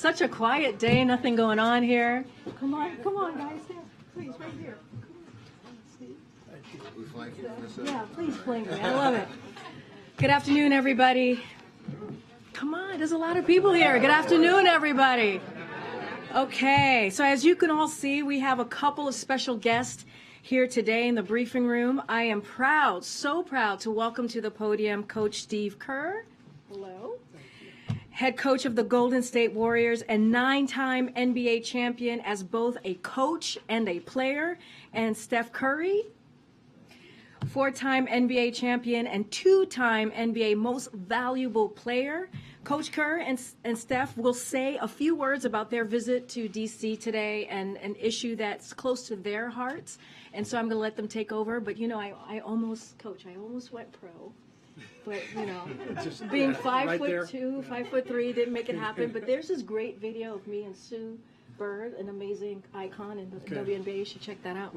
such a quiet day, nothing going on here. Come on, guys, stand. Please, right here. Yeah, please flank me. I love it. Good afternoon, everybody. Come on, there's a lot of people here. Good afternoon, everybody. Okay, so as you can all see, we have a couple of special guests here today in the briefing room. I am proud, so proud to welcome to the podium Coach Steve Kerr. Hello. Head coach of the Golden State Warriors and 9-time NBA champion as both a coach and a player, and Steph Curry, 4-time NBA champion and 2-time NBA Most Valuable Player. Coach Kerr and Steph will say a few words about their visit to D.C. today and an issue that's close to their hearts. And so I'm going to let them take over. But, you know, I almost went pro. But, you know, being 5'2", 5'3", didn't make it happen. But there's this great video of me and Sue Bird, an amazing icon in the WNBA. You should check that out.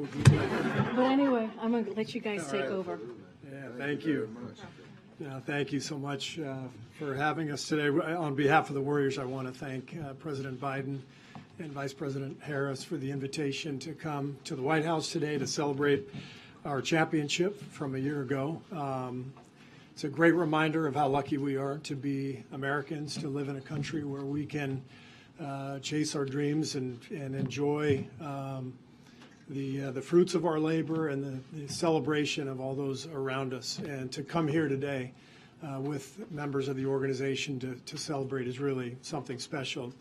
But anyway, I'm going to let you guys take over. Yeah, thank you. Thank you so much for having us today. On behalf of the Warriors, I want to thank President Biden and Vice President Harris for the invitation to come to the White House today to celebrate our championship from a year ago. It's a great reminder of how lucky we are to be Americans, to live in a country where we can chase our dreams and enjoy the fruits of our labor and the celebration of all those around us. And to come here today with members of the organization to celebrate is really something special.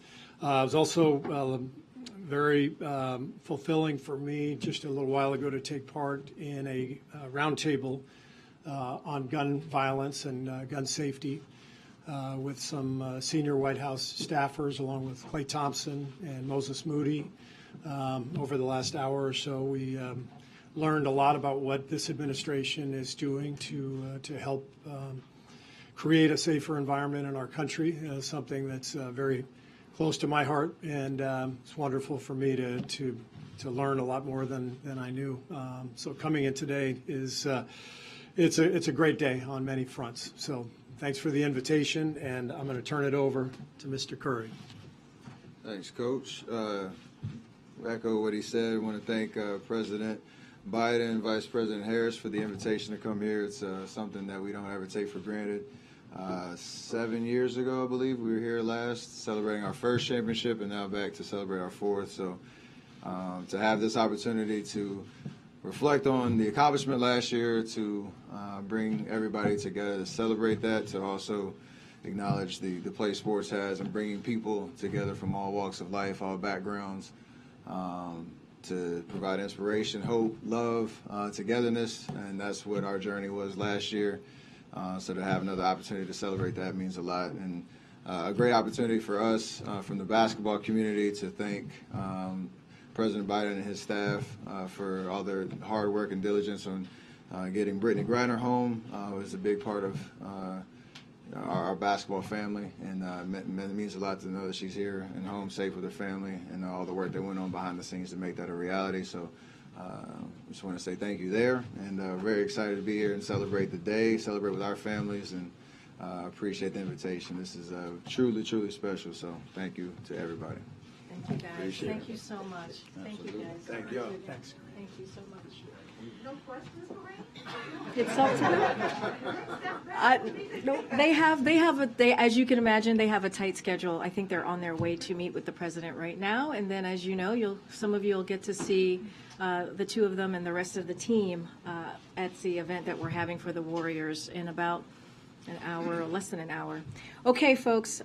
It was also very fulfilling for me just a little while ago to take part in a roundtable on gun violence and gun safety with some senior White House staffers, along with Klay Thompson and Moses Moody. Over the last hour or so, we learned a lot about what this administration is doing to help create a safer environment in our country, something that's very close to my heart, and it's wonderful for me to learn a lot more than I knew. So coming in today is it's a great day on many fronts. So thanks for the invitation, and I'm going to turn it over to Mr. Curry. Thanks, Coach. Echo what he said. I want to thank President Biden and Vice President Harris for the invitation to come here. It's something that we don't ever take for granted. 7 years ago, I believe, we were here last celebrating our first championship, and now back to celebrate our fourth. So to have this opportunity to reflect on the accomplishment last year, to bring everybody together to celebrate that, to also acknowledge the place sports has and bringing people together from all walks of life, all backgrounds, to provide inspiration, hope, love, togetherness, and that's what our journey was last year. So to have another opportunity to celebrate that means a lot, and a great opportunity for us from the basketball community to thank President Biden and his staff for all their hard work and diligence on getting Brittany Griner home. Was a big part of our basketball family, and it means a lot to know that she's here and home safe with her family, and all the work that went on behind the scenes to make that a reality. So just want to say thank you there, and very excited to be here and celebrate the day, celebrate with our families, and appreciate the invitation. This is truly, truly special, so thank you to everybody. Thank you, guys. Thank you so much. Thank you, guys. Thank you. Thanks. Thank you so much. No questions, Karine? It's up to them. No, they as you can imagine, they have a tight schedule. I think they're on their way to meet with the president right now, and then, as you know, some of you will get to see the two of them and the rest of the team at the event that we're having for the Warriors in about an hour, or less than an hour. Okay, folks.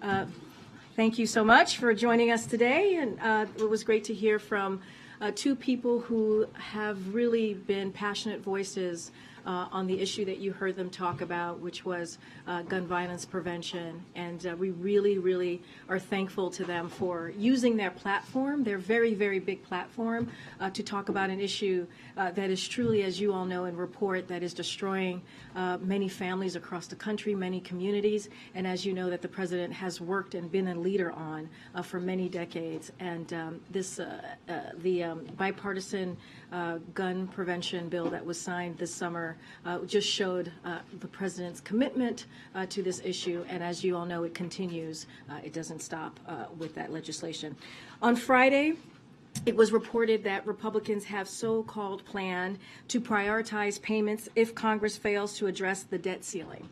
Thank you so much for joining us today, and it was great to hear from two people who have really been passionate voices on the issue that you heard them talk about, which was gun violence prevention. And we really, really are thankful to them for using their platform, their very, very big platform, to talk about an issue that is truly, as you all know and report, that is destroying many families across the country, many communities, and as you know, that the president has worked and been a leader on for many decades. And the bipartisan gun prevention bill that was signed this summer just showed the president's commitment to this issue. And as you all know, it continues. It doesn't stop with that legislation. On Friday, it was reported that Republicans have so-called plan to prioritize payments if Congress fails to address the debt ceiling.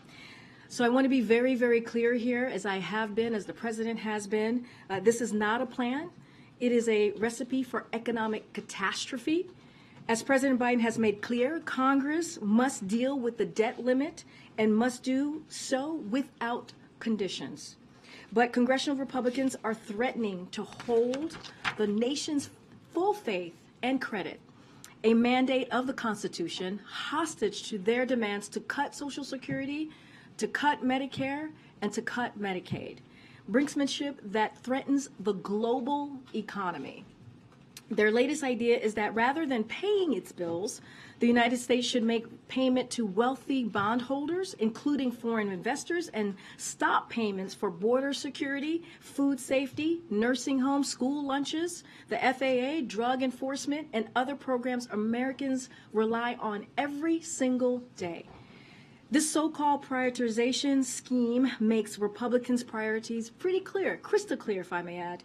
So I want to be very, very clear here, as I have been, as the president has been. This is not a plan. It is a recipe for economic catastrophe. As President Biden has made clear, Congress must deal with the debt limit and must do so without conditions. But congressional Republicans are threatening to hold the nation's full faith and credit, a mandate of the Constitution, hostage to their demands to cut Social Security, to cut Medicare, and to cut Medicaid. Brinksmanship that threatens the global economy. Their latest idea is that rather than paying its bills, the United States should make payment to wealthy bondholders, including foreign investors, and stop payments for border security, food safety, nursing homes, school lunches, the FAA, drug enforcement, and other programs Americans rely on every single day. This so-called prioritization scheme makes Republicans' priorities pretty clear, crystal clear, if I may add.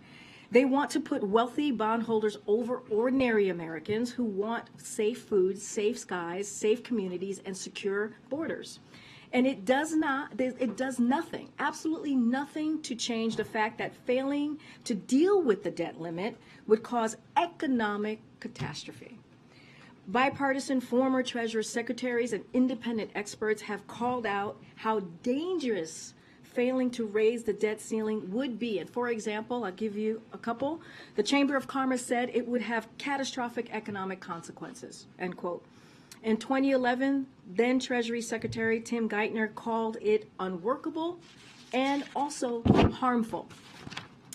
They want to put wealthy bondholders over ordinary Americans who want safe food, safe skies, safe communities, and secure borders. And it does nothing, absolutely nothing to change the fact that failing to deal with the debt limit would cause economic catastrophe. Bipartisan former Treasury secretaries and independent experts have called out how dangerous failing to raise the debt ceiling would be. And for example, I'll give you a couple. The Chamber of Commerce said it would have catastrophic economic consequences, end quote. In 2011, then Treasury Secretary Tim Geithner called it unworkable and also harmful.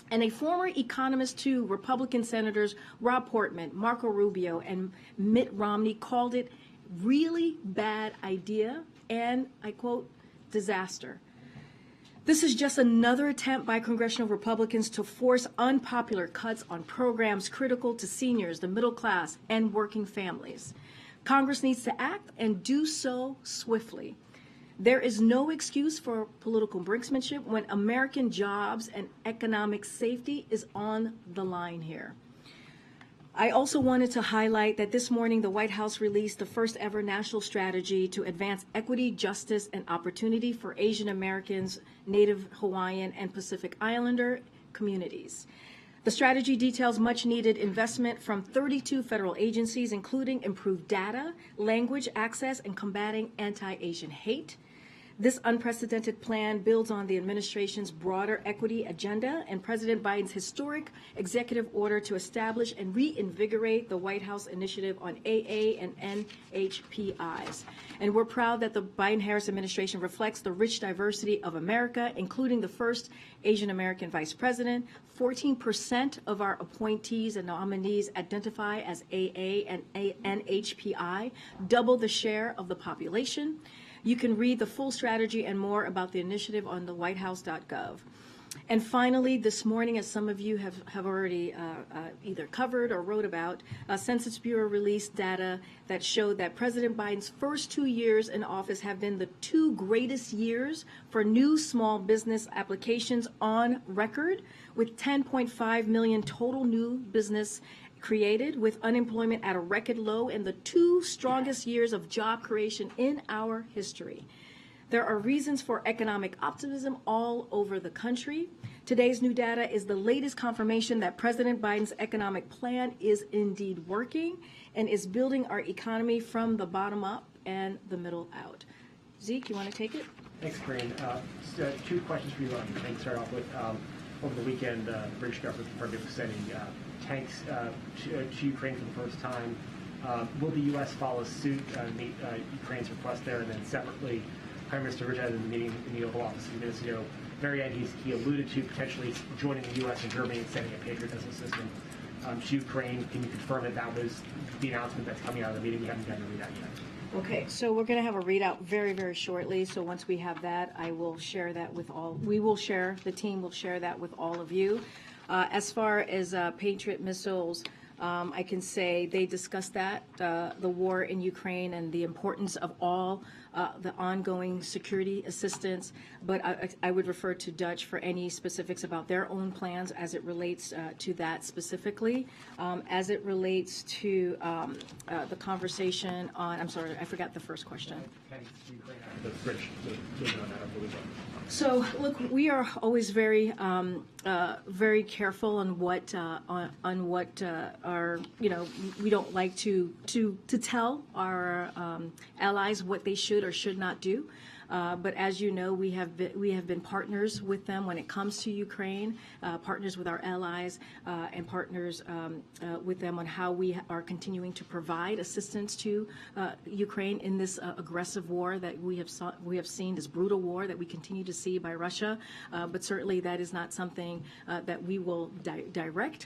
And a former economist to Republican Senators Rob Portman, Marco Rubio, and Mitt Romney called it really bad idea and, I quote, disaster. This is just another attempt by congressional Republicans to force unpopular cuts on programs critical to seniors, the middle class, and working families. Congress needs to act and do so swiftly. There is no excuse for political brinksmanship when American jobs and economic safety is on the line here. I also wanted to highlight that this morning the White House released the first ever national strategy to advance equity, justice, and opportunity for Asian Americans, Native Hawaiian, and Pacific Islander communities. The strategy details much needed investment from 32 federal agencies, including improved data, language access, and combating anti-Asian hate. This unprecedented plan builds on the administration's broader equity agenda and President Biden's historic executive order to establish and reinvigorate the White House initiative on AA and NHPIs. And we're proud that the Biden-Harris administration reflects the rich diversity of America, including the first Asian American vice president. 14% of our appointees and nominees identify as AA and NHPI, double the share of the population. You can read the full strategy and more about the initiative on the whitehouse.gov. And finally, this morning, as some of you have already either covered or wrote about, Census Bureau released data that showed that President Biden's first 2 years in office have been the two greatest years for new small business applications on record, with 10.5 million total new business created, with unemployment at a record low, and the two strongest years of job creation in our history. There are reasons for economic optimism all over the country. Today's new data is the latest confirmation that President Biden's economic plan is indeed working and is building our economy from the bottom up and the middle out. Zeke, you want to take it? Thanks, Karine. Two questions for you. I think start off with over the weekend, the British government confirmed it was sending tanks to Ukraine for the first time. Will the U.S. follow suit and meet Ukraine's request there? And then separately, Prime Minister Rutte, in the meeting in the Oval Office a few minutes ago, very end, he alluded to potentially joining the U.S. and Germany and sending a Patriot missile system to Ukraine. Can you confirm that that was the announcement that's coming out of the meeting? We haven't gotten to read that yet. Okay, so we're going to have a readout very, very shortly. So once we have that, I will share that with all. The team will share that with all of you. As far as Patriot missiles, I can say they discussed that, the war in Ukraine and the importance of all the ongoing security assistance, but I would refer to Dutch for any specifics about their own plans as it relates to that specifically. As it relates to the conversation on, I'm sorry, I forgot the first question. So, look, we are always very, very careful on what our, we don't like to tell our allies what they should or should not do. But as you know, we have been partners with them when it comes to Ukraine, partners with our allies, and partners with them on how we are continuing to provide assistance to Ukraine in this aggressive war that we have seen, this brutal war that we continue to see by Russia. But certainly that is not something that we will direct.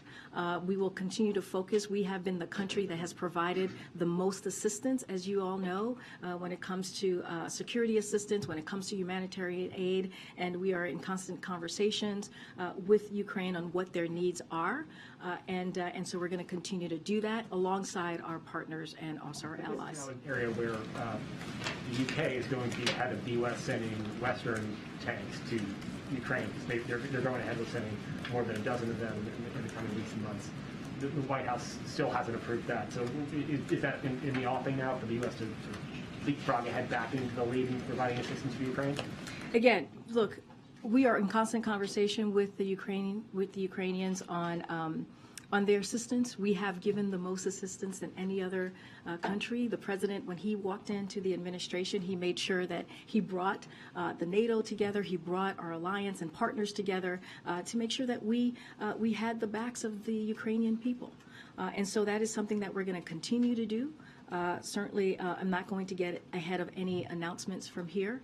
We will continue to focus. We have been the country that has provided the most assistance, as you all know, when it comes to security assistance, when it comes to humanitarian aid, and we are in constant conversations with Ukraine on what their needs are, and so we're going to continue to do that alongside our partners and also our allies. This is now an area where the UK is going to be ahead of the U.S. sending Western tanks to Ukraine, because they're going ahead with sending more than a dozen of them in the coming weeks and months. The White House still hasn't approved that. So is that in the offing now for the U.S. to leapfrog ahead back into the lead in providing assistance to Ukraine? Again, look, we are in constant conversation with the Ukrainians on their assistance. We have given the most assistance than any other country. The president, when he walked into the administration, he made sure that he brought the NATO together. He brought our alliance and partners together to make sure that we had the backs of the Ukrainian people. And so that is something that we're going to continue to do. Certainly, I'm not going to get ahead of any announcements from here.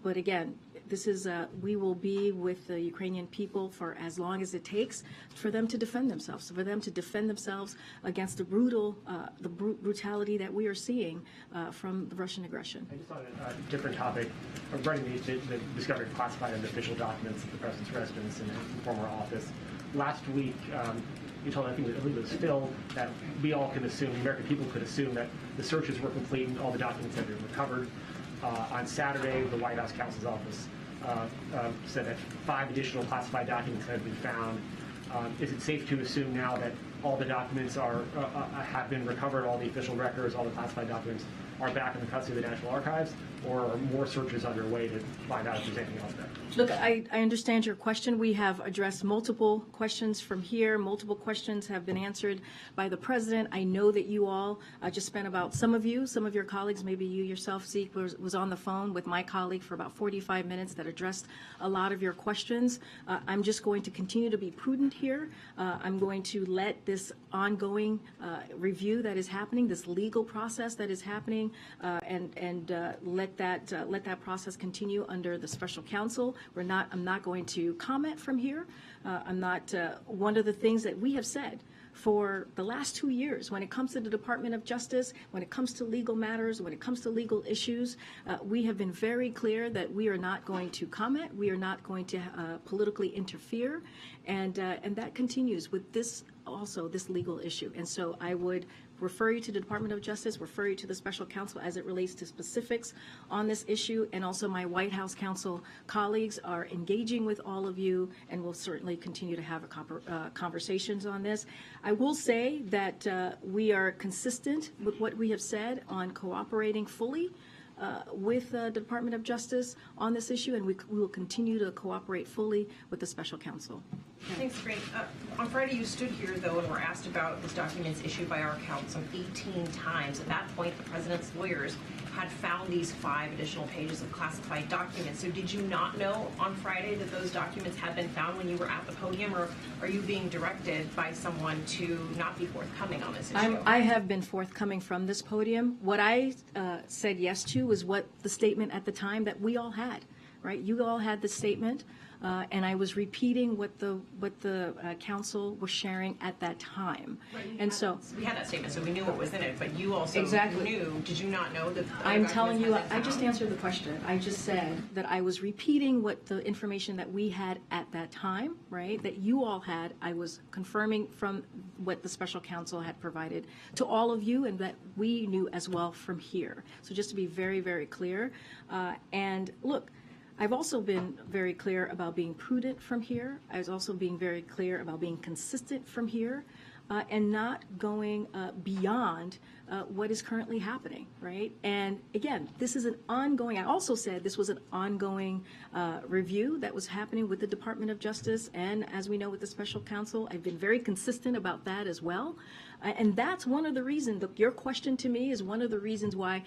But again, this is we will be with the Ukrainian people for as long as it takes for them to defend themselves, against the brutality that we are seeing from the Russian aggression. And just on a different topic, regarding the discovery of classified and official documents at the president's residence and former office. Last week, you told, I believe it was Phil, that we all could assume, the American people could assume that the searches were complete and all the documents had been recovered. On Saturday, the White House counsel's office said that 5 additional classified documents had been found. Is it safe to assume now that all the documents have been recovered, all the official records, all the classified documents are back in the custody of the National Archives, or are more searches underway to find out if there's anything else there? Look, I understand your question. We have addressed multiple questions from here. Multiple questions have been answered by the president. I know that you all just spent about, some of your colleagues, maybe you yourself, Zeke, was on the phone with my colleague for about 45 minutes that addressed a lot of your questions. I'm just going to continue to be prudent here. I'm going to let this ongoing review that is happening, this legal process that is happening, and let that process continue under the special counsel. I'm not going to comment from here. I'm not. One of the things that we have said for the last 2 years, when it comes to the Department of Justice, when it comes to legal matters, when it comes to legal issues, we have been very clear that we are not going to comment. We are not going to politically interfere, and that continues with this legal issue. And so I would refer you to the Department of Justice, refer you to the special counsel as it relates to specifics on this issue, and also my White House counsel colleagues are engaging with all of you, and will certainly continue to have conversations on this. I will say that we are consistent with what we have said on cooperating fully with the Department of Justice on this issue, and we will continue to cooperate fully with the special counsel. Thanks, Karine. On Friday, you stood here, though, and were asked about those documents issued by our count some 18 times. At that point, the president's lawyers had found these 5 additional pages of classified documents. So did you not know on Friday that those documents had been found when you were at the podium, or are you being directed by someone to not be forthcoming on this issue? I have been forthcoming from this podium. What I said yes to was what the statement at the time that we all had. right? You all had the statement, and I was repeating what the council was sharing at that time. And so we had that statement, so we knew what was in it, but you also Exactly. knew, did you not know that? I'm telling you, I just answered the question. I just said that I was repeating what the information that we had at that time, right, that you all had. I was confirming from what the special counsel had provided to all of you and that we knew as well from here. So just to be very, very clear. And look, I've also been very clear about being prudent from here. I was also being very clear about being consistent from here. And not going beyond what is currently happening, right? And again, this is an ongoing, I also said this was an ongoing review that was happening with the Department of Justice, and as we know with the special counsel, I've been very consistent about that as well. And that's one of the reasons, your question to me is one of the reasons why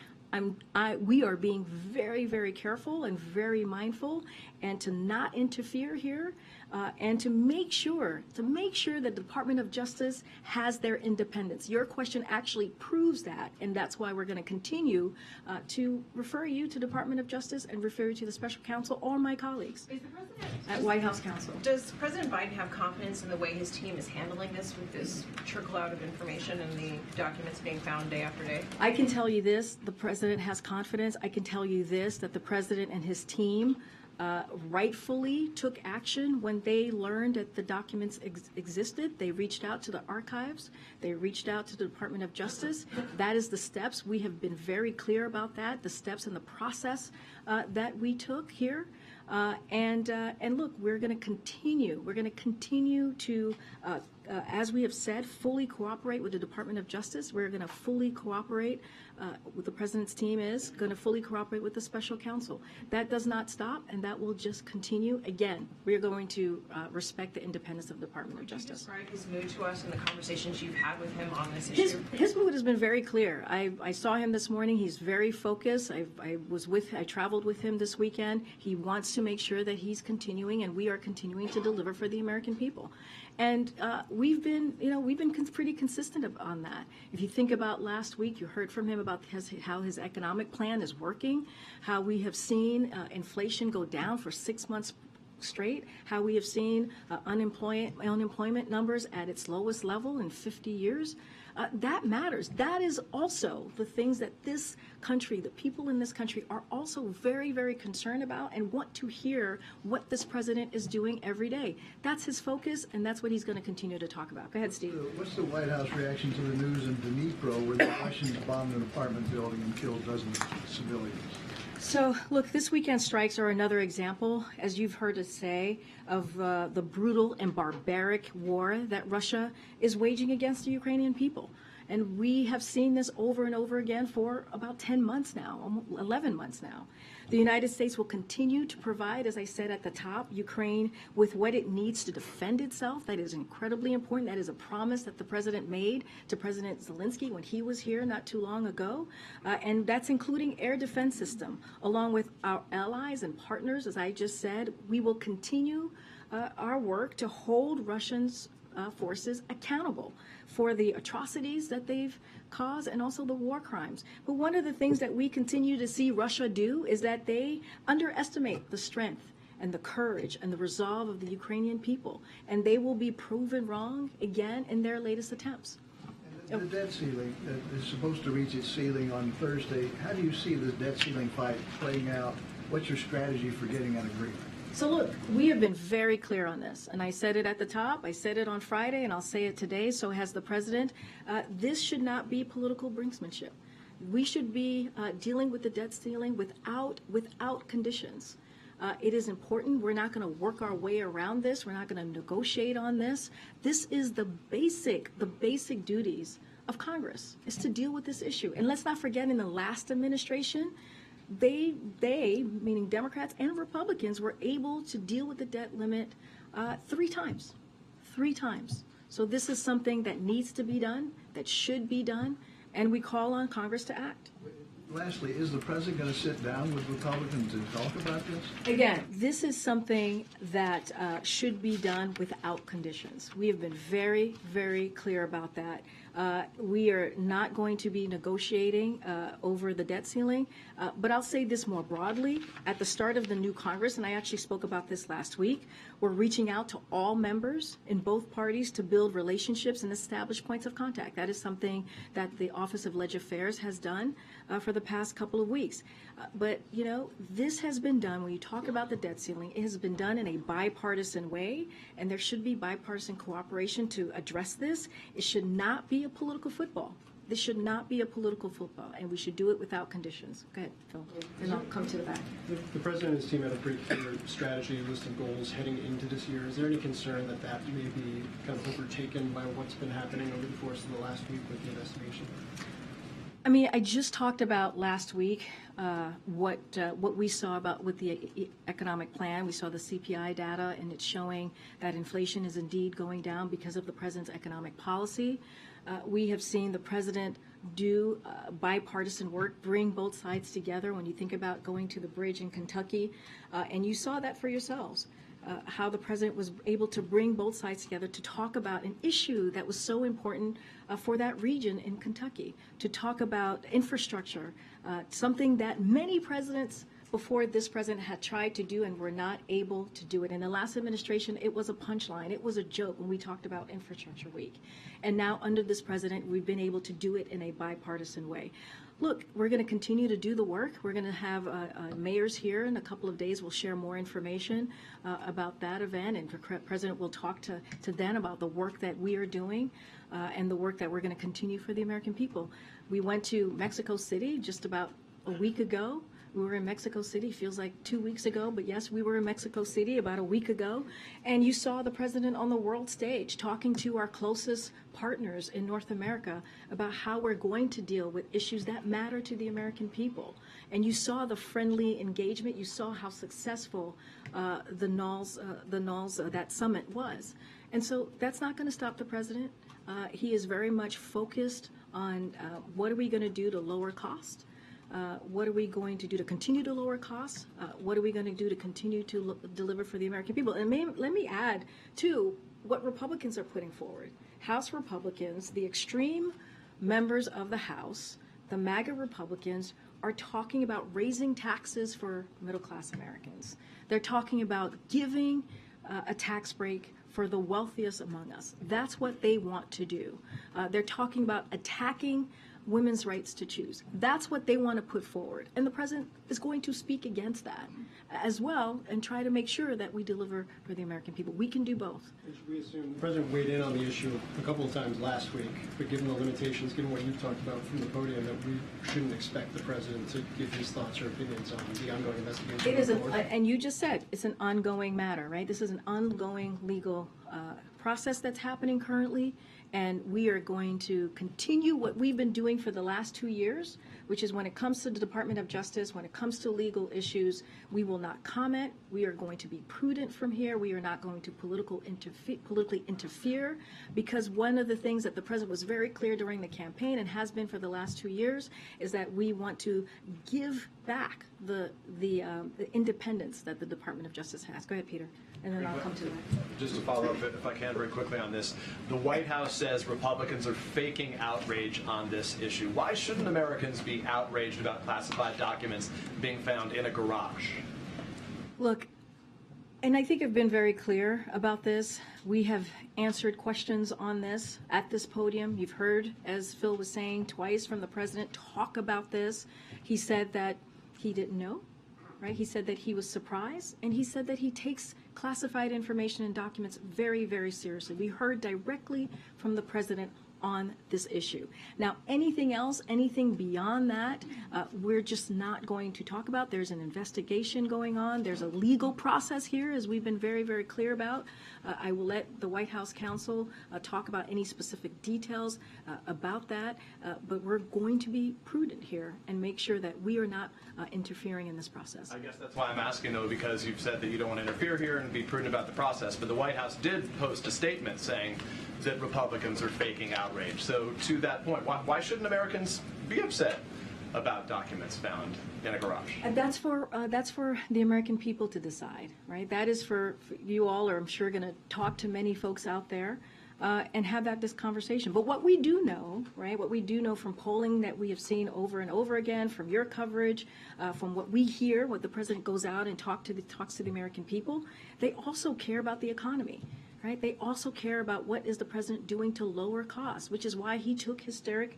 we are being very, very careful and very mindful, and to not interfere here, and to make sure that the Department of Justice has their independence. Your question actually proves that, and that's why we're going to continue to refer you to Department of Justice and refer you to the special counsel or my colleagues at White House Counsel. Does President Biden have confidence in the way his team is handling this with this trickle out of information and the documents being found day after day? I can tell you this, the president has confidence. I can tell you this, that the president and his team rightfully took action when they learned that the documents existed. They reached out to the archives. They reached out to the Department of Justice. That is the steps. We have been very clear about that, the steps and the process that we took here. And look, we're going to continue. We're going to continue to, as we have said, fully cooperate with the Department of Justice. We're going to fully cooperate with the President's team is going to fully cooperate with the special counsel. That does not stop, and that will just continue. Again, we are going to respect the independence of the Department of Justice. Can you describe his mood to us and the conversations you've had with him on this issue? His mood has been very clear. I saw him this morning. He's very focused. I traveled with him this weekend. He wants to make sure that he's continuing, and we are continuing to deliver for the American people. And we've been pretty consistent on that. If you think about last week, you heard from him about how his economic plan is working, how we have seen inflation go down for 6 months straight, how we have seen unemployment numbers at its lowest level in 50 years. That matters. That is also the things that this country, the people in this country, are also very, very concerned about and want to hear what this president is doing every day. That's his focus, and that's what he's going to continue to talk about. Go ahead, Steve. What's the White House reaction to the news in Dnipro where the Russians bombed an apartment building and killed dozens of civilians? So, look, this weekend's strikes are another example, as you've heard us say, of the brutal and barbaric war that Russia is waging against the Ukrainian people. And we have seen this over and over again for about 10 months now, almost 11 months now. The United States will continue to provide, as I said at the top, Ukraine with what it needs to defend itself. That is incredibly important. That is a promise that the president made to President Zelensky when he was here not too long ago. And that's including air defense system. Along with our allies and partners, as I just said, we will continue our work to hold Russians forces accountable for the atrocities that they've caused and also the war crimes. But one of the things that we continue to see Russia do is that they underestimate the strength and the courage and the resolve of the Ukrainian people, and they will be proven wrong again in their latest attempts. And the debt ceiling is supposed to reach its ceiling on Thursday. How do you see this debt ceiling fight playing out? What's your strategy for getting an agreement? So look, we have been very clear on this, and I said it at the top, I said it on Friday, and I'll say it today, so has the president. This should not be political brinksmanship. We should be dealing with the debt ceiling without conditions. It is important. We're not going to work our way around this. We're not going to negotiate on this. This is the basic duties of Congress, is to deal with this issue. And let's not forget, in the last administration, they, meaning Democrats and Republicans, were able to deal with the debt limit 3 times. So this is something that needs to be done, that should be done, and we call on Congress to act. Lastly, is the president going to sit down with Republicans to talk about this? Again, this is something that should be done without conditions. We have been very, very clear about that. We are not going to be negotiating over the debt ceiling. But I'll say this more broadly. At the start of the new Congress, and I actually spoke about this last week, we're reaching out to all members in both parties to build relationships and establish points of contact. That is something that the Office of Legislative Affairs has done for the past couple of weeks. But, you know, this has been done, when you talk about the debt ceiling, it has been done in a bipartisan way, and there should be bipartisan cooperation to address this. It should not be a political football. This should not be a political football, and we should do it without conditions. Go ahead, Phil, and I'll come to the back. The president and his team had a pretty clear strategy, list of goals heading into this year. Is there any concern that that may be kind of overtaken by what's been happening over the course of the last week with the investigation? I mean, I just talked about last week what we saw about with the economic plan. We saw the CPI data, and it's showing that inflation is indeed going down because of the president's economic policy. We have seen the president do bipartisan work, bring both sides together. When you think about going to the bridge in Kentucky, and you saw that for yourselves. How the president was able to bring both sides together to talk about an issue that was so important for that region in Kentucky, to talk about infrastructure, something that many presidents before this president had tried to do and were not able to do it. In the last administration, it was a punchline. It was a joke when we talked about Infrastructure Week. And now under this president, we've been able to do it in a bipartisan way. Look, we're going to continue to do the work. We're going to have mayors here in a couple of days. We'll share more information about that event, and the president will talk to them about the work that we are doing and the work that we're going to continue for the American people. We went to Mexico City just about a week ago. We were in Mexico City, feels like 2 weeks ago, but yes, we were in Mexico City about a week ago. And you saw the president on the world stage talking to our closest partners in North America about how we're going to deal with issues that matter to the American people. And you saw the friendly engagement. You saw how successful that summit was. And so that's not going to stop the president. He is very much focused on what are we going to do to lower cost. What are we going to do to continue to lower costs? What are we going to do to continue to deliver for the American people? And let me add, too, what Republicans are putting forward. House Republicans, the extreme members of the House, the MAGA Republicans, are talking about raising taxes for middle-class Americans. They're talking about giving a tax break for the wealthiest among us. That's what they want to do. They're talking about attacking women's rights to choose. That's what they want to put forward. And the president is going to speak against that as well and try to make sure that we deliver for the American people. We can do both. Should we assume the president weighed in on the issue a couple of times last week, but given the limitations, given what you've talked about from the podium, that we shouldn't expect the president to give his thoughts or opinions on the ongoing investigation? It is, and you just said, it's an ongoing matter, right? This is an ongoing legal process that's happening currently. And we are going to continue what we've been doing for the last 2 years, which is when it comes to the Department of Justice, when it comes to legal issues, we will not comment. We are going to be prudent from here. We are not going to politically interfere, because one of the things that the president was very clear during the campaign and has been for the last 2 years is that we want to give back the independence that the Department of Justice has. Go ahead, Peter. And then I'll come to that. Just to follow up, if I can, very quickly on this. The White House says Republicans are faking outrage on this issue. Why shouldn't Americans be outraged about classified documents being found in a garage? Look, and I think I've been very clear about this. We have answered questions on this at this podium. You've heard, as Phil was saying, twice from the president talk about this. He said that he didn't know. Right? He said that he was surprised, and he said that he takes classified information and documents very, very seriously. We heard directly from the president on this issue. Now, anything else, anything beyond that, we're just not going to talk about. There's an investigation going on. There's a legal process here, as we've been very, very clear about. I will let the White House counsel talk about any specific details about that, but we're going to be prudent here and make sure that we are not interfering in this process. I guess that's why I'm asking, though, because you've said that you don't want to interfere here and be prudent about the process, but the White House did post a statement saying that Republicans are faking outrage. So to that point, why shouldn't Americans be upset about documents found in a garage? That's for the American people to decide, right? That is for you all, or I'm sure going to talk to many folks out there. and have this conversation. But what we do know, right, what we do know from polling that we have seen over and over again, from your coverage, from what we hear, what the president goes out and talks to the American people, they also care about the economy. Right? They also care about what is the president doing to lower costs, which is why he took historic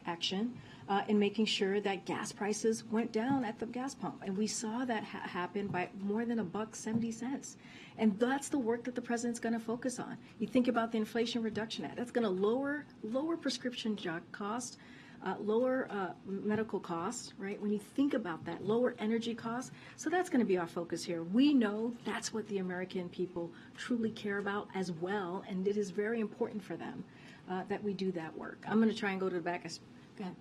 action in making sure that gas prices went down at the gas pump. And we saw that happen by more than $1.70. And that's the work that the president's going to focus on. You think about the Inflation Reduction Act. That's going to lower prescription drug costs, lower medical costs, right? When you think about that, lower energy costs. So that's going to be our focus here. We know that's what the American people truly care about as well, and it is very important for them that we do that work. I'm going to try and go to the back. Go ahead.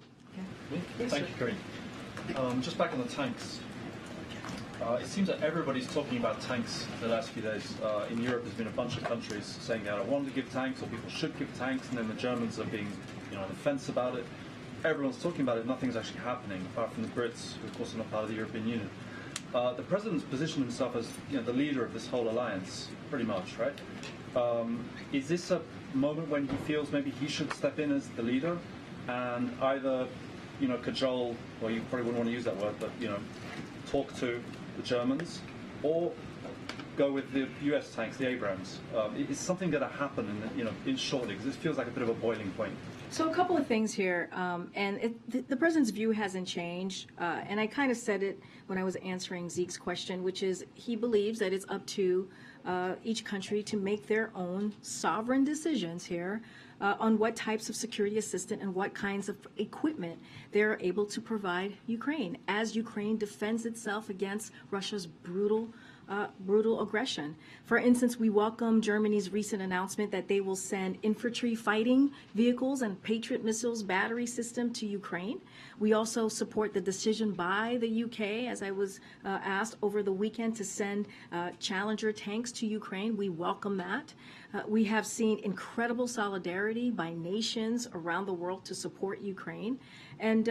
Yes, Thank you, Karine. Just back on the tanks. It seems that everybody's talking about tanks the last few days. In Europe, there's been a bunch of countries saying they don't want to give tanks, or people should give tanks, and then the Germans are being, on the fence about it. Everyone's talking about it, nothing's actually happening, apart from the Brits, who of course are not part of the European Union. The president's positioned himself as the leader of this whole alliance, pretty much, right? Is this a moment when he feels maybe he should step in as the leader and either, cajole, well, you probably wouldn't want to use that word, but, talk to the Germans, or go with the US tanks, the Abrams? Is something going to happen in shortly? Because this feels like a bit of a boiling point. So a couple of things here, and the president's view hasn't changed, and I kind of said it when I was answering Zeke's question, which is he believes that it's up to each country to make their own sovereign decisions here on what types of security assistance and what kinds of equipment they're able to provide Ukraine as Ukraine defends itself against Russia's brutal aggression. For instance, we welcome Germany's recent announcement that they will send infantry fighting vehicles and Patriot missiles battery system to Ukraine. We also support the decision by the UK, as I was asked over the weekend, to send Challenger tanks to Ukraine. We welcome that. We have seen incredible solidarity by nations around the world to support Ukraine. And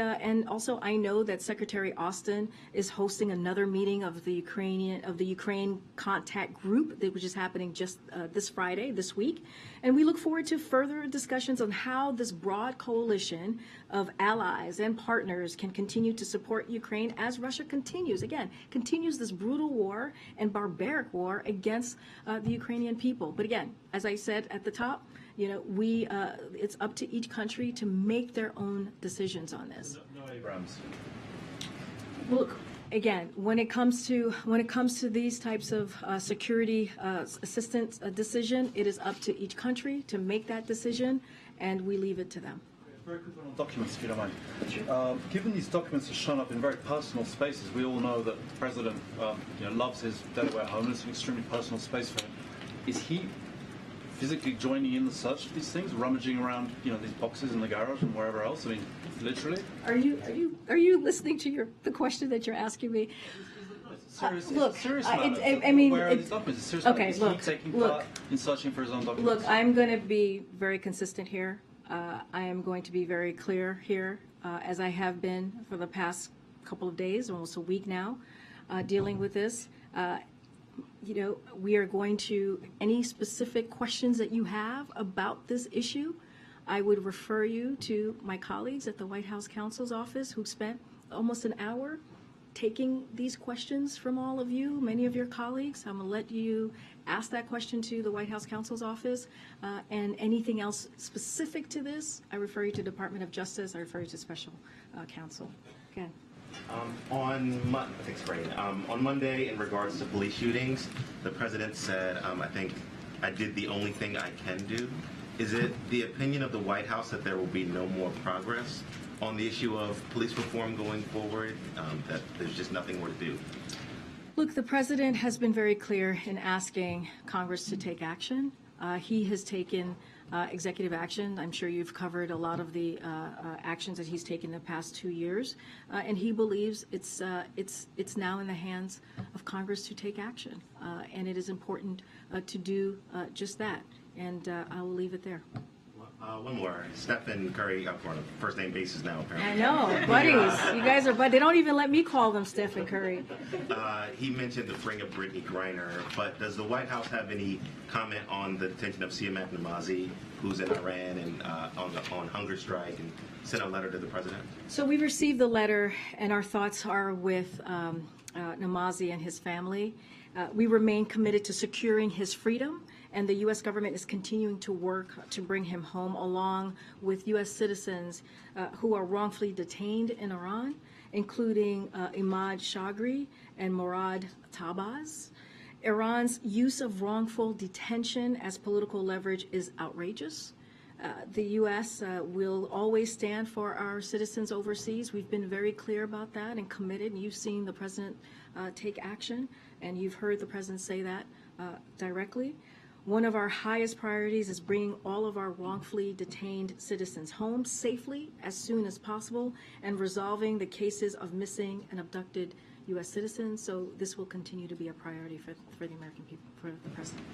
also, I know that Secretary Austin is hosting another meeting of the Ukraine contact group, which is happening just this week. And we look forward to further discussions on how this broad coalition of allies and partners can continue to support Ukraine as Russia continues this brutal war and barbaric war against the Ukrainian people. But again, as I said at the top, it's up to each country to make their own decisions on this. No Abrams. Look, again, when it comes to these types of security assistance decision, it is up to each country to make that decision, and we leave it to them. Very quick one on documents, if you don't mind. Given these documents have shown up in very personal spaces, we all know that the president loves his Delaware home. It's an extremely personal space for him. Is he physically joining in the search of these things, rummaging around, these boxes in the garage and wherever else? I mean, literally. Are you listening to the question that you're asking me? Look, serious I mean, where are these documents? Seriously, okay. is Look, he taking part in searching for his own documents? Look, I'm going to be very consistent here. I am going to be very clear here, as I have been for the past couple of days, almost a week now, dealing with this. We are going to, any specific questions that you have about this issue, I would refer you to my colleagues at the White House counsel's office who spent almost an hour taking these questions from all of you, many of your colleagues. I'm going to let you ask that question to the White House counsel's office, and anything else specific to this, I refer you to Department of Justice, I refer you to special counsel. Okay. Thanks, Karine. On Monday, in regards to police shootings, the president said, I think I did the only thing I can do. Is it the opinion of the White House that there will be no more progress on the issue of police reform going forward, that there's just nothing more to do? Look, the president has been very clear in asking Congress to take action. He has taken executive action. I'm sure you've covered a lot of the actions that he's taken in the past 2 years, and he believes it's now in the hands of Congress to take action, and it is important to do just that. And I will leave it there. One more. Stephen Curry up on a first name basis now, apparently. I know, buddies. You guys are, but they don't even let me call them Stephen Curry. He mentioned the freeing of Brittany Griner, but does the White House have any comment on the detention of Siamak Namazi, who's in Iran and on hunger strike, and sent a letter to the president? So we received the letter, and our thoughts are with Namazi and his family. We remain committed to securing his freedom, and the U.S. government is continuing to work to bring him home, along with U.S. citizens who are wrongfully detained in Iran, including Imad Shagri and Morad Tabaz. Iran's use of wrongful detention as political leverage is outrageous. The U.S. Will always stand for our citizens overseas. We've been very clear about that and committed. And you've seen the president take action, and you've heard the president say that directly. One of our highest priorities is bringing all of our wrongfully detained citizens home safely as soon as possible and resolving the cases of missing and abducted U.S. citizens. So this will continue to be a priority for the American people, for the president.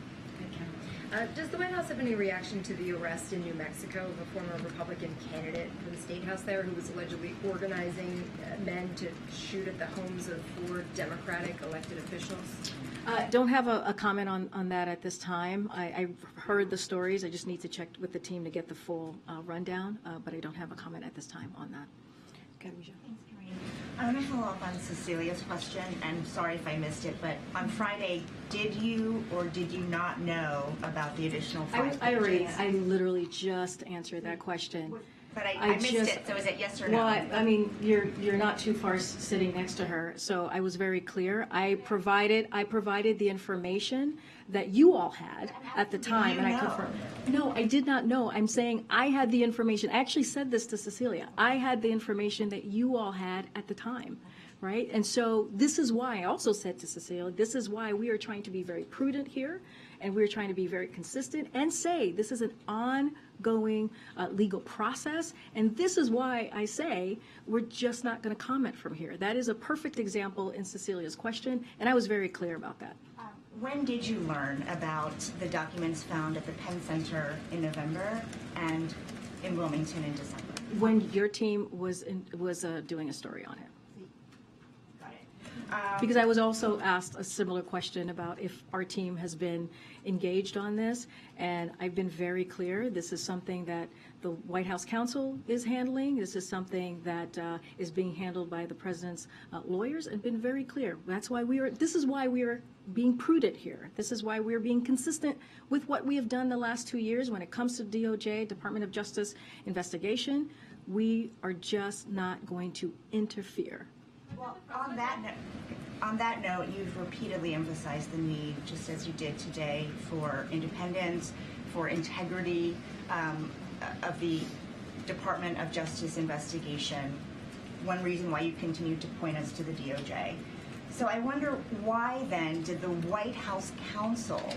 Does the White House have any reaction to the arrest in New Mexico of a former Republican candidate for the state house there who was allegedly organizing men to shoot at the homes of 4 Democratic elected officials? Don't have a comment on that at this time. I've heard the stories. I just need to check with the team to get the full rundown, but I don't have a comment at this time on that. Okay, Thanks, Karine. I want to follow up on Cecilia's question, and sorry if I missed it, but on Friday, did you or did you not know about the additional 5 pages? I literally just answered that question. But I missed it, so is it yes or no? Well, I mean, you're not too far sitting next to her, so I was very clear. I provided the information that you all had at the time, and I confirmed. No, I did not know. I'm saying I had the information. I actually said this to Cecilia. I had the information that you all had at the time. Right? And so this is why I also said to Cecilia, this is why we are trying to be very prudent here, and we're trying to be very consistent and say this is an ongoing legal process, and this is why I say we're just not going to comment from here. That is a perfect example in Cecilia's question, and I was very clear about that. When did you learn about the documents found at the Penn Center in November and in Wilmington in December? When your team was doing a story on it. Because I was also asked a similar question about if our team has been engaged on this, and I've been very clear. This is something that the White House counsel is handling. This is something that is being handled by the president's lawyers, and been very clear. This is why we are being prudent here. This is why we are being consistent with what we have done the last 2 years when it comes to DOJ, Department of Justice investigation. We are just not going to interfere. Well, on that note, you've repeatedly emphasized the need, just as you did today, for independence, for integrity of the Department of Justice investigation. One reason why you continue to point us to the DOJ. So I wonder why then did the White House counsel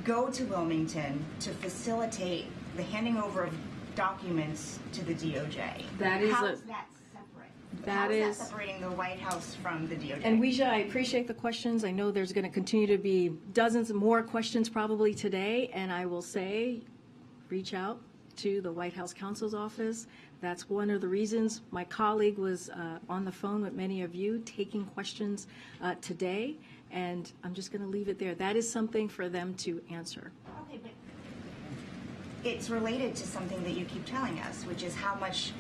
go to Wilmington to facilitate the handing over of documents to the DOJ? How is that separate? How is that separating the White House from the DOJ? And Weijia, I appreciate the questions. I know there's going to continue to be dozens more questions probably today, and I will say, reach out to the White House counsel's office. That's one of the reasons my colleague was on the phone with many of you taking questions today, and I'm just going to leave it there. That is something for them to answer. Okay, but it's related to something that you keep telling us, which is how much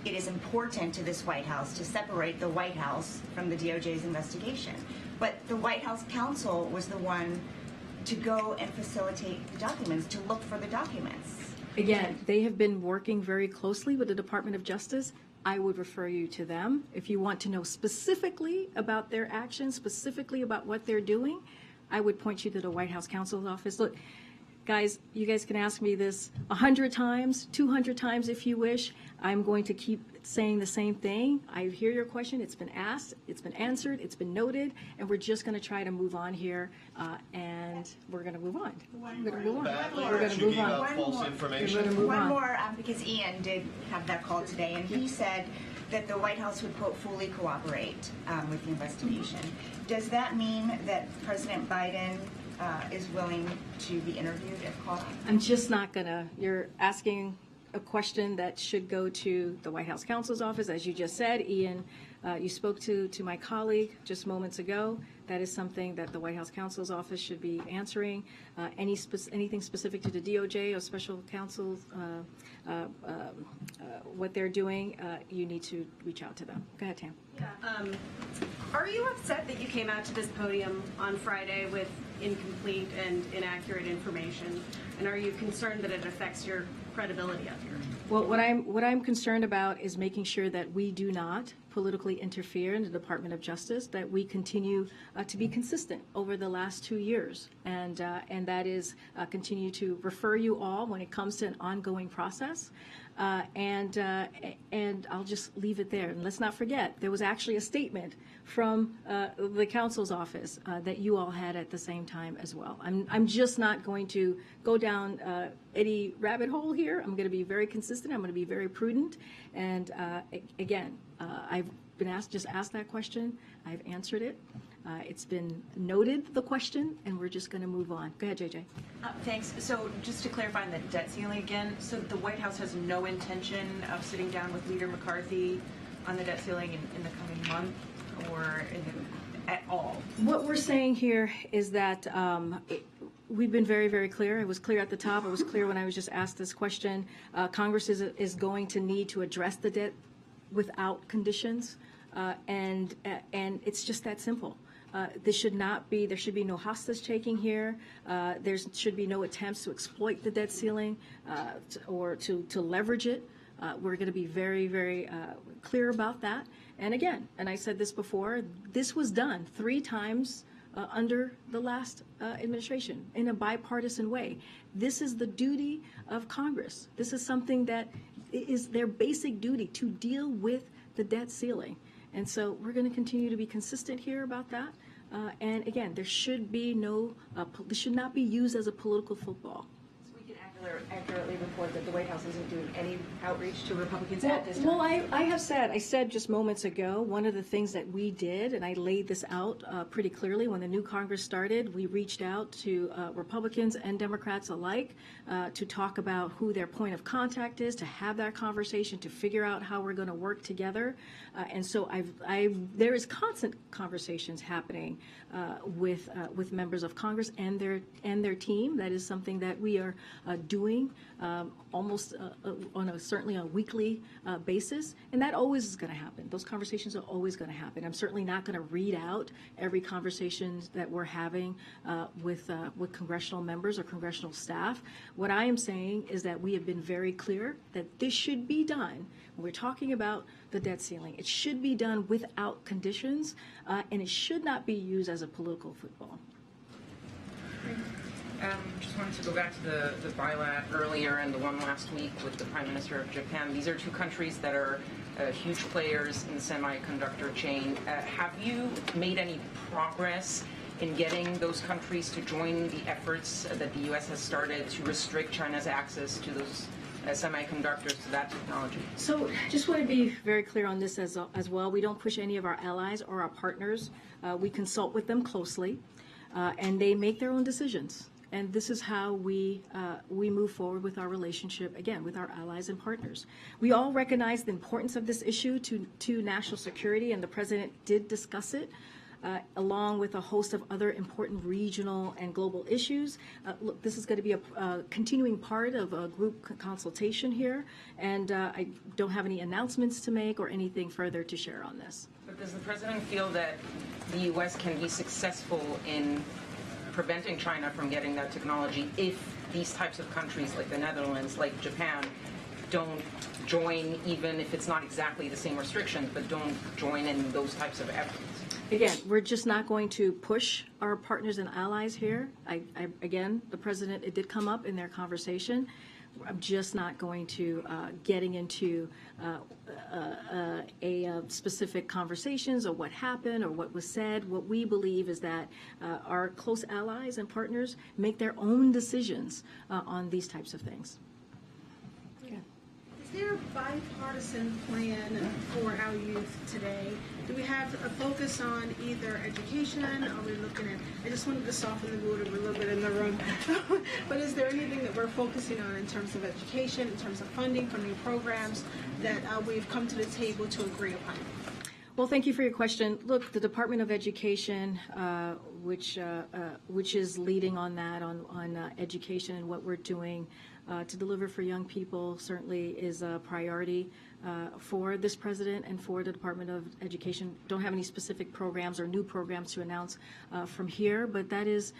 it is important to this White House to separate the White House from the DOJ's investigation. But the White House counsel was the one to go and facilitate the documents, to look for the documents. Again, they have been working very closely with the Department of Justice. I would refer you to them. If you want to know specifically about their actions, specifically about what they're doing, I would point you to the White House counsel's office. Look, guys, you guys can ask me this 100 times, 200 times if you wish. I'm going to keep saying the same thing. I hear your question. It's been asked. It's been answered. It's been noted. And we're just going to try to move on here. And we're going to move on. We're going to move on. We're going to move on. One more, because Ian did have that call today, and he said that the White House would, quote, fully cooperate with the investigation. Does that mean that President Biden is willing to be interviewed if called? I'm just not gonna, you're asking a question that should go to the White House counsel's office. As you just said, Ian, you spoke to my colleague just moments ago. That is something that the White House counsel's office should be answering. Anything specific to the DOJ or special counsel, what they're doing, you need to reach out to them. Go ahead, Tam. Yeah. Are you upset that you came out to this podium on Friday with incomplete and inaccurate information? And are you concerned that it affects your credibility up here? Well, what I'm concerned about is making sure that we do not politically interfere in the Department of Justice, that we continue to be consistent over the last 2 years, and that is continue to refer you all when it comes to an ongoing process. And I'll just leave it there. And let's not forget, there was actually a statement from the counsel's office that you all had at the same time as well. I'm just not going to go down any rabbit hole here. I'm going to be very consistent. I'm going to be very prudent. And again, I've been asked that question. I've answered it. It's been noted, the question, and we're just going to move on. Go ahead, JJ. Thanks. So just to clarify on the debt ceiling again, so the White House has no intention of sitting down with Leader McCarthy on the debt ceiling in the coming month or at all? What we're saying here is that we've been very, very clear. It was clear at the top. It was clear when I was just asked this question. Congress is going to need to address the debt without conditions, and it's just that simple. There should be no hostage taking here. There should be no attempts to exploit the debt ceiling or to leverage it. We're going to be very, very clear about that. And again, and I said this before, this was done 3 times under the last administration in a bipartisan way. This is the duty of Congress. This is something that is their basic duty, to deal with the debt ceiling. And so we're going to continue to be consistent here about that. And again, there should be no, this should not be used as a political football. So we can accurately report that the White House isn't doing any outreach to Republicans at this time? Well, I said just moments ago, one of the things that we did, and I laid this out pretty clearly when the new Congress started, we reached out to Republicans and Democrats alike to talk about who their point of contact is, to have that conversation, to figure out how we're going to work together. And so there is constant conversations happening with members of Congress and their team. That is something that we are doing almost on certainly a weekly basis, and that always is going to happen. Those conversations are always going to happen. I'm certainly not going to read out every conversation that we're having with congressional members or congressional staff. What I am saying is that we have been very clear that this should be done. When we're talking about the debt ceiling, it should be done without conditions, and it should not be used as a political football. Just wanted to go back to the bilat earlier and the one last week with the Prime Minister of Japan. These are 2 countries that are huge players in the semiconductor chain. Have you made any progress in getting those countries to join the efforts that the U.S. has started to restrict China's access to those semiconductors, to that technology? So just want to be very clear on this as well. We don't push any of our allies or our partners. We consult with them closely, and they make their own decisions. And this is how we move forward with our relationship, again, with our allies and partners. We all recognize the importance of this issue to national security, and the President did discuss it, along with a host of other important regional and global issues. Look, this is going to be a continuing part of a group consultation here, and I don't have any announcements to make or anything further to share on this. But does the President feel that the U.S. can be successful in preventing China from getting that technology if these types of countries like the Netherlands, like Japan, don't join, even if it's not exactly the same restrictions, but don't join in those types of efforts? Again, we're just not going to push our partners and allies here. Again, the President, it did come up in their conversation. I'm just not going to getting into specific conversations or what happened or what was said. What we believe is that our close allies and partners make their own decisions on these types of things. Okay. Does there a bipartisan plan for our youth today? Do we have a focus on either education? Are we looking at, I just wanted to soften the mood a little bit in the room, but is there anything that we're focusing on in terms of education, in terms of funding for new programs that we've come to the table to agree upon? Well, thank you for your question. Look, the Department of Education, which is leading on that, on education and what we're doing to deliver for young people, certainly is a priority for this president and for the Department of Education. Don't have any specific programs or new programs to announce from here, but that is,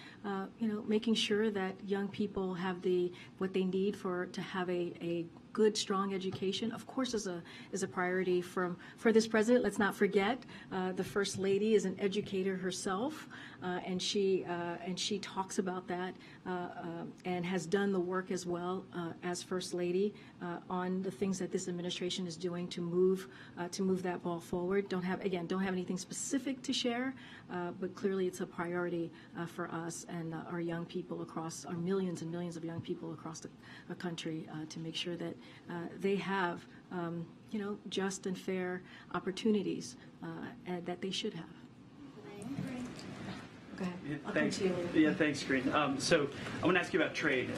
making sure that young people have what they need to have a good, strong education, of course, is a priority for this president. Let's not forget, the First Lady is an educator herself, and she talks about that and has done the work as well as First Lady on the things that this administration is doing to move that ball forward. Don't have anything specific to share, but clearly it's a priority for us and our young people across our millions and millions of young people across the country to make sure that they have, just and fair opportunities that they should have. Go ahead. Yeah, I'll come thanks. to you later. Yeah, thanks, Karine. So I want to ask you about trade.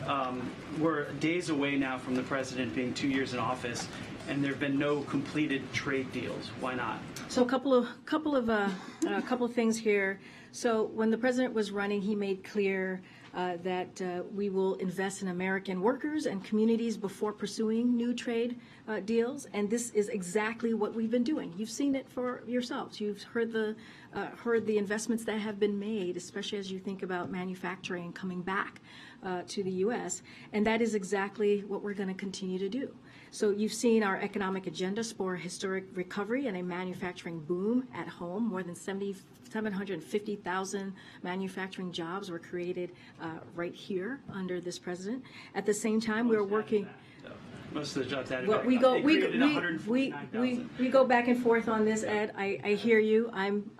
We're days away now from the president being 2 years in office, and there have been no completed trade deals. Why not? So a couple of things here. So when the president was running, he made clear that we will invest in American workers and communities before pursuing new trade deals, and this is exactly what we've been doing. You've seen it for yourselves. You've heard the investments that have been made, especially as you think about manufacturing coming back to the U.S., and that is exactly what we're going to continue to do. So you've seen our economic agenda spur historic recovery and a manufacturing boom at home. More than 750,000 manufacturing jobs were created right here under this president. At the same time, we're working. Most of the jobs added. Well, we go back and forth on this, Ed. I hear you. I'm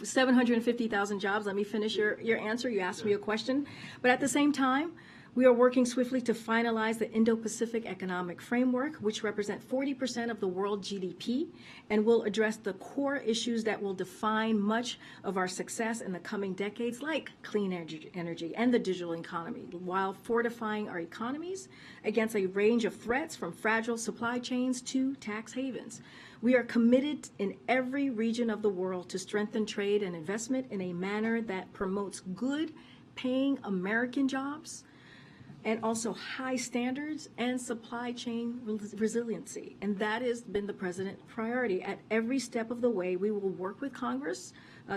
750,000 jobs. Let me finish your answer. You asked me a question, but at the same time, we are working swiftly to finalize the Indo-Pacific Economic Framework, which represent 40% of the world GDP, and will address the core issues that will define much of our success in the coming decades, like clean energy and the digital economy, while fortifying our economies against a range of threats from fragile supply chains to tax havens. We are committed in every region of the world to strengthen trade and investment in a manner that promotes good, paying American jobs, and also high standards and supply chain resiliency. And that has been the president's priority. At every step of the way, we will work with Congress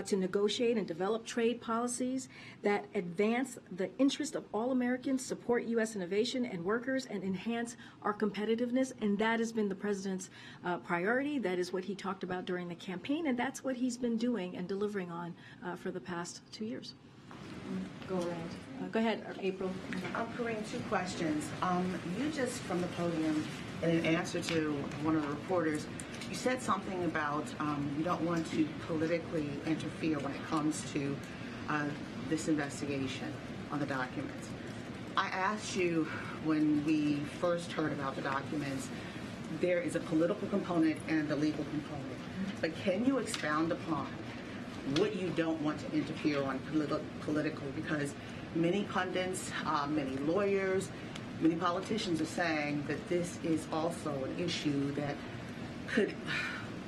to negotiate and develop trade policies that advance the interest of all Americans, support U.S. innovation and workers, and enhance our competitiveness. And that has been the president's priority. That is what he talked about during the campaign, and that's what he's been doing and delivering on for the past 2 years. Go around. Go ahead, April. Karine, two questions. You just from the podium, in an answer to one of the reporters, you said something about you don't want to politically interfere when it comes to this investigation on the documents. I asked you when we first heard about the documents, there is a political component and a legal component. But can you expound upon what you don't want to interfere on politically? Because many pundits, many lawyers, many politicians are saying that this is also an issue that could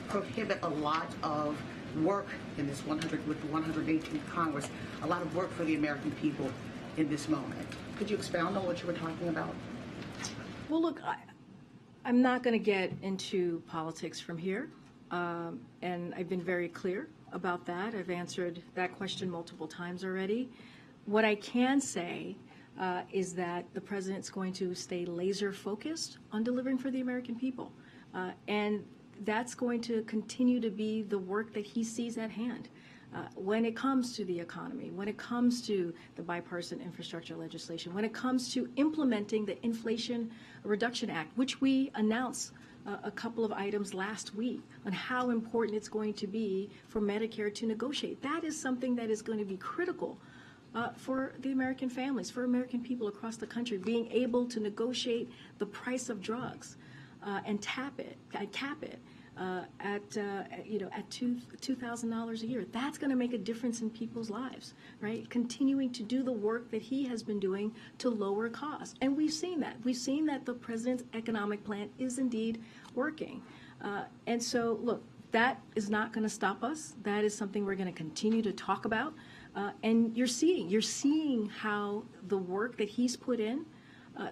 prohibit a lot of work in this 118th Congress, a lot of work for the American people in this moment. Could you expound on what you were talking about? Well, look, I'm not going to get into politics from here, and I've been very clear about that. I've answered that question multiple times already. What I can say is that the president's going to stay laser focused on delivering for the American people. And that's going to continue to be the work that he sees at hand. When it comes to the economy, when it comes to the bipartisan infrastructure legislation, when it comes to implementing the Inflation Reduction Act, which we announced a couple of items last week on how important it's going to be for Medicare to negotiate. That is something that is going to be critical for the American families, for American people across the country, being able to negotiate the price of drugs. and cap it at $2,000 a year. That's going to make a difference in people's lives, right? Continuing to do the work that he has been doing to lower costs. And we've seen that. We've seen that the president's economic plan is indeed working. And so, look, that is not going to stop us. That is something we're going to continue to talk about. And you're seeing how the work that he's put in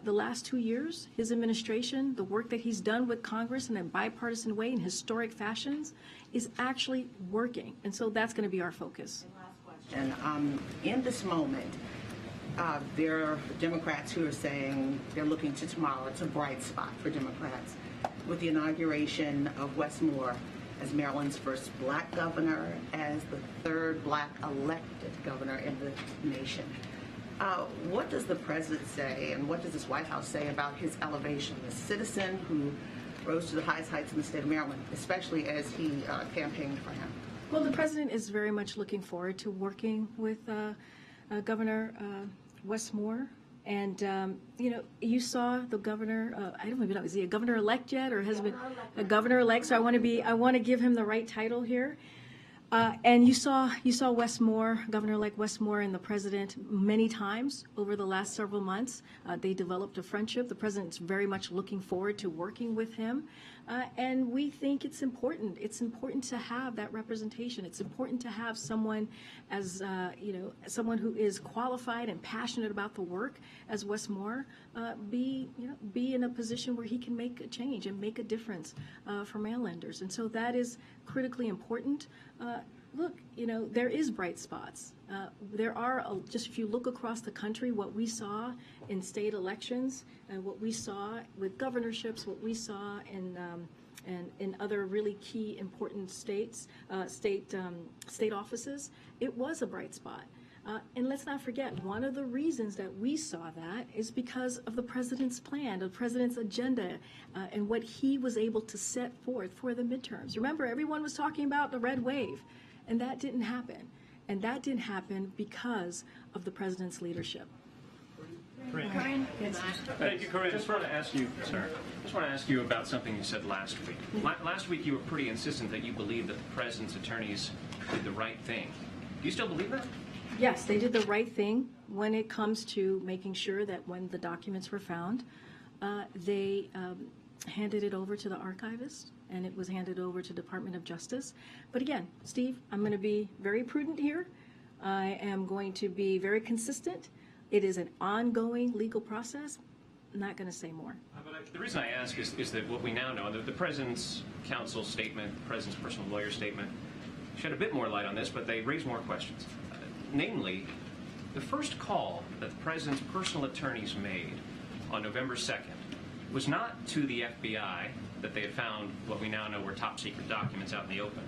the last 2 years, his administration, the work that he's done with Congress in a bipartisan way in historic fashions is actually working. And so that's going to be our focus. And in this moment, there are Democrats who are saying they're looking to tomorrow. It's a bright spot for Democrats with the inauguration of Wes Moore as Maryland's first black governor, as the third black elected governor in the nation. What does the president say, and what does this White House say about his elevation, the citizen who rose to the highest heights in the state of Maryland, especially as he campaigned for him? Well, the president is very much looking forward to working with Governor Wes Moore. And, you saw the governor, I don't even know, is he a governor-elect yet, or has been a governor-elect? So I want to give him the right title here. And you saw Wes Moore, Governor-elect Wes Moore, and the president many times over the last several months. They developed a friendship. The president's very much looking forward to working with him. And we think it's important. It's important to have that representation. It's important to have someone as, someone who is qualified and passionate about the work as Wes Moore, be in a position where he can make a change and make a difference for Marylanders. And so that is critically important. Look, there is bright spots. There are, just if you look across the country, what we saw in state elections and what we saw with governorships, what we saw in other really key important states, state offices, it was a bright spot. And let's not forget, one of the reasons that we saw that is because of the president's plan, the president's agenda, and what he was able to set forth for the midterms. Remember, everyone was talking about the red wave, and that didn't happen. And that didn't happen because of the president's leadership. Karine. Thank you, Karine. Just want to ask you about something you said last week. Last week you were pretty insistent that you believed that the president's attorneys did the right thing. Do you still believe that? Yes, they did the right thing when it comes to making sure that when the documents were found, they handed it over to the archivist, and it was handed over to Department of Justice. But again, Steve, I'm going to be very prudent here. I am going to be very consistent. It is an ongoing legal process. I'm not going to say more. But the reason I ask is that what we now know, the president's counsel statement, the president's personal lawyer statement, shed a bit more light on this, but they raise more questions. Namely, the first call that the president's personal attorneys made on November 2nd was not to the FBI that they had found what we now know were top secret documents out in the open.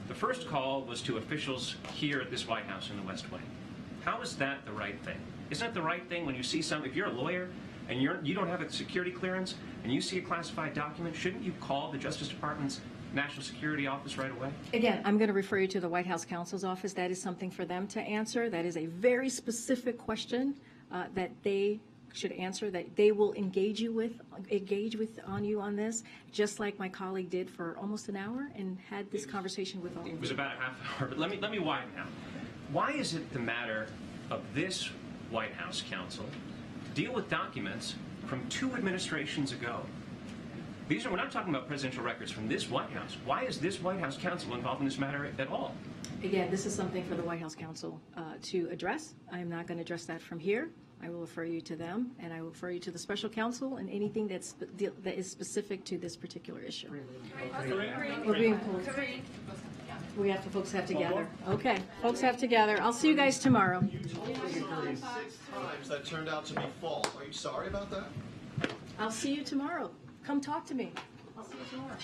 The first call was to officials here at this White House in the West Wing. How is that the right thing? Isn't that the right thing when you see if you're a lawyer and you don't have a security clearance and you see a classified document, shouldn't you call the Justice Department's National Security Office right away? Again, I'm going to refer you to the White House counsel's office. That is something for them to answer. That is a very specific question that they should answer, that they will engage on you on this, just like my colleague did for almost an hour and had this conversation with all of you. It was about a half hour, but let me widen now. Why is it the matter of this White House counsel to deal with documents from 2 administrations ago? We're not talking about presidential records from this White House. Why is this White House counsel involved in this matter at all? Again, this is something for the White House counsel to address. I am not going to address that from here. I will refer you to them, and I will refer you to the special counsel and anything that is specific to this particular issue. We're being pulled. Folks have together. Okay, folks have together. I'll see you guys tomorrow. You told me 6 times that turned out to be false. Are you sorry about that? I'll see you tomorrow. Come talk to me. I'll see you tomorrow.